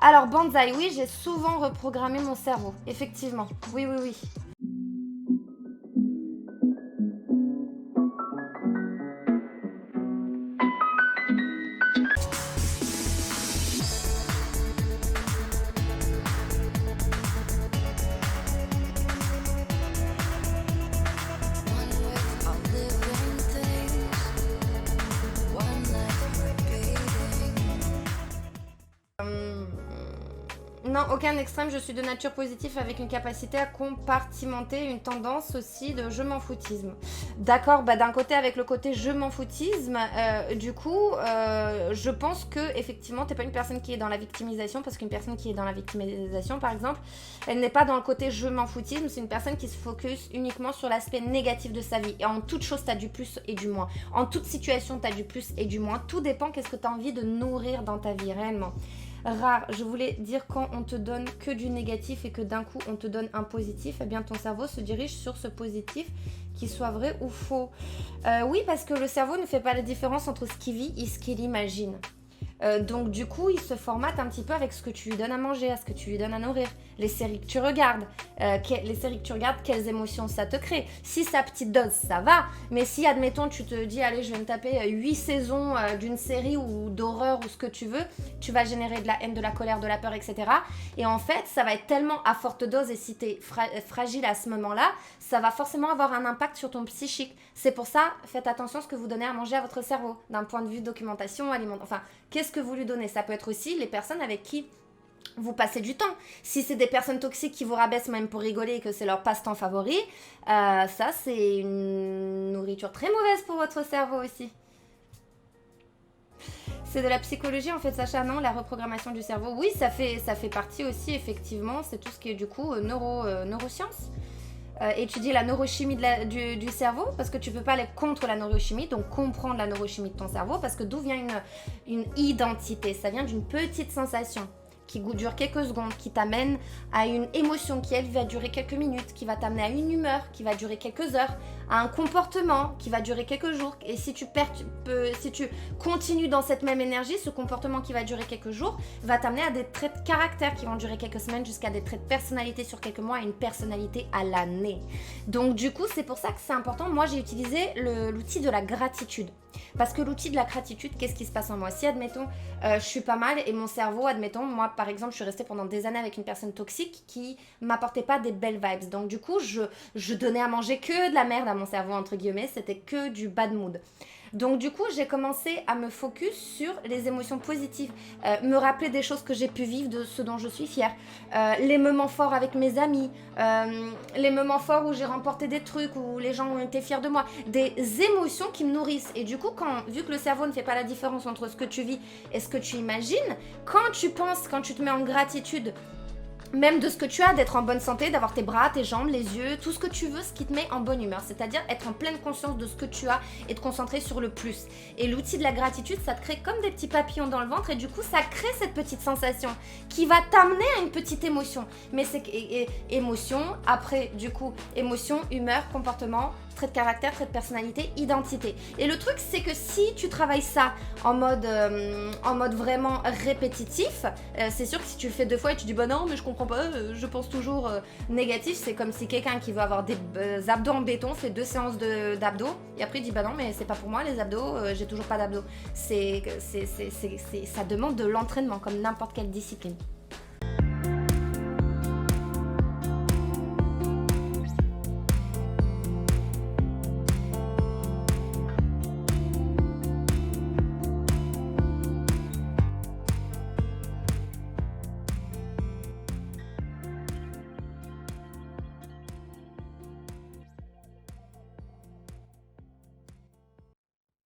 Alors Banzai, oui, j'ai souvent reprogrammé mon cerveau, effectivement. Oui, oui, oui. Non, aucun extrême, je suis de nature positive avec une capacité à compartimenter, une tendance aussi de je m'en foutisme. D'accord, bah d'un côté avec le côté je m'en foutisme, je pense que effectivement t'es pas une personne qui est dans la victimisation, parce qu'une personne qui est dans la victimisation par exemple, elle n'est pas dans le côté je m'en foutisme, c'est une personne qui se focus uniquement sur l'aspect négatif de sa vie. Et en toute chose t'as du plus et du moins. En toute situation t'as du plus et du moins. Tout dépend qu'est-ce que t'as envie de nourrir dans ta vie réellement. Rare, je voulais dire quand on te donne que du négatif et que d'un coup on te donne un positif, eh bien ton cerveau se dirige sur ce positif, qu'il soit vrai ou faux. Oui, parce que le cerveau ne fait pas la différence entre ce qu'il vit et ce qu'il imagine. Donc du coup, il se formate un petit peu avec ce que tu lui donnes à manger, à ce que tu lui donnes à nourrir, les séries que tu regardes, quelles émotions ça te crée. Si c'est à petite dose, ça va, mais si admettons tu te dis allez je vais me taper 8 saisons d'une série ou d'horreur ou ce que tu veux, tu vas générer de la haine, de la colère, de la peur, etc. Et en fait, ça va être tellement à forte dose et si tu es fragile à ce moment-là, ça va forcément avoir un impact sur ton psychique. C'est pour ça, faites attention à ce que vous donnez à manger à votre cerveau, d'un point de vue documentation, alimentation, enfin, qu'est-ce que vous lui donnez. Ça peut être aussi les personnes avec qui vous passez du temps. Si c'est des personnes toxiques qui vous rabaissent même pour rigoler et que c'est leur passe-temps favori, ça c'est une nourriture très mauvaise pour votre cerveau aussi. C'est de la psychologie en fait, Sacha, non? La reprogrammation du cerveau. Oui, ça fait partie aussi, effectivement. C'est tout ce qui est du coup neurosciences. Étudier la neurochimie du cerveau, parce que tu peux pas aller contre la neurochimie, donc comprendre la neurochimie de ton cerveau, parce que d'où vient une identité? Ça vient d'une petite sensation qui dure quelques secondes, qui t'amène à une émotion qui, elle, va durer quelques minutes, qui va t'amener à une humeur, qui va durer quelques heures, à un comportement qui va durer quelques jours. Et si tu continues dans cette même énergie, ce comportement qui va durer quelques jours va t'amener à des traits de caractère qui vont durer quelques semaines jusqu'à des traits de personnalité sur quelques mois et une personnalité à l'année. Donc du coup, c'est pour ça que c'est important. Moi, j'ai utilisé l'outil de la gratitude. Parce que l'outil de la gratitude, qu'est-ce qui se passe en moi? Si, admettons, je suis pas mal et mon cerveau, admettons, moi, par exemple, je suis restée pendant des années avec une personne toxique qui m'apportait pas des belles vibes. Donc, du coup, je donnais à manger que de la merde à mon cerveau, entre guillemets. C'était que du bad mood. Donc du coup, j'ai commencé à me focus sur les émotions positives, me rappeler des choses que j'ai pu vivre, de ce dont je suis fière, les moments forts avec mes amis, les moments forts où j'ai remporté des trucs, où les gens ont été fiers de moi, des émotions qui me nourrissent. Et du coup, vu que le cerveau ne fait pas la différence entre ce que tu vis et ce que tu imagines, quand tu te mets en gratitude, même de ce que tu as, d'être en bonne santé, d'avoir tes bras, tes jambes, les yeux, tout ce que tu veux, ce qui te met en bonne humeur. C'est-à-dire être en pleine conscience de ce que tu as et te concentrer sur le plus. Et l'outil de la gratitude, ça te crée comme des petits papillons dans le ventre et du coup, ça crée cette petite sensation qui va t'amener à une petite émotion. Mais c'est émotion, après du coup, émotion, humeur, comportement, trait de caractère, trait de personnalité, identité. Et le truc, c'est que si tu travailles ça en mode vraiment répétitif, c'est sûr que si tu le fais 2 fois et tu dis bah non mais je comprends pas, je pense toujours négatif, c'est comme si quelqu'un qui veut avoir des abdos en béton fait 2 séances d'abdos et après il dit bah non mais c'est pas pour moi les abdos, j'ai toujours pas d'abdos. Ça demande de l'entraînement comme n'importe quelle discipline.